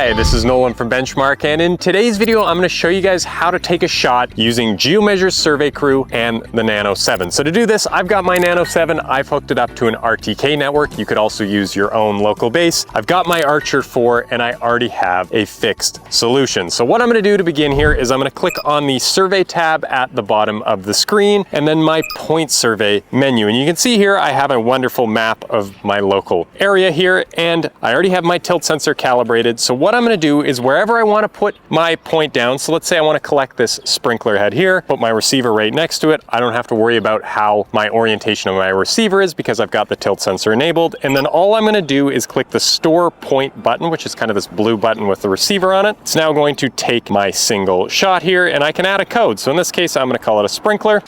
Hi, this is Nolan from Benchmark, and in today's video I'm going to show you guys how to take a shot using GeoMeasure Survey Crew and the Nano 7. So to do this, I've got my Nano 7, I've hooked it up to an RTK network. You could also use your own local base. I've got my Archer 4 and I already have a fixed solution. So what I'm going to do to begin here is I'm going to click on the Survey tab at the bottom of the screen and then my Point Survey menu. And you can see here I have a wonderful map of my local area here, and I already have my tilt sensor calibrated. So what I'm going to do is wherever I want to put my point down, so let's say I want to collect this sprinkler head here, put my receiver right next to it. I don't have to worry about how my orientation of my receiver is because I've got the tilt sensor enabled. And then all I'm going to do is click the Store Point button, which is kind of this blue button with the receiver on it. It's now going to take my single shot here, and I can add a code. So in this case, I'm going to call it a sprinkler.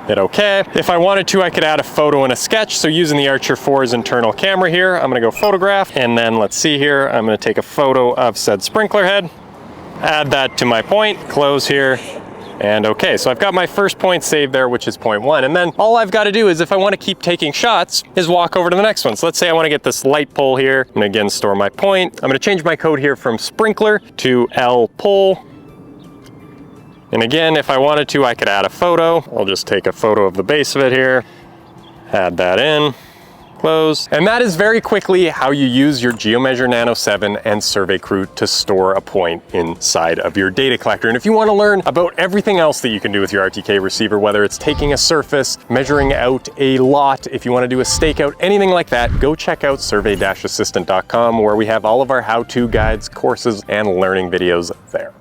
Hit OK. If I wanted to, I could add a photo and a sketch. So using the Archer 4's internal camera here, I'm going to go photograph, and then let's see here, I'm going to take a photo of said sprinkler head, add that to my point, close here, and OK. So I've got my first point saved there, which is point 1. And then all I've got to do is, if I want to keep taking shots, is walk over to the next one. So let's say I want to get this light pole here. I'm going to again store my point. I'm going to change my code here from sprinkler to L pole. And again, if I wanted to, I could add a photo. I'll just take a photo of the base of it here, add that in, close. And that is very quickly how you use your GeoMeasure Nano 7 and Survey Crew to store a point inside of your data collector. And if you want to learn about everything else that you can do with your RTK receiver, whether it's taking a surface, measuring out a lot, if you want to do a stakeout, anything like that, go check out survey-assistant.com, where we have all of our how-to guides, courses, and learning videos there.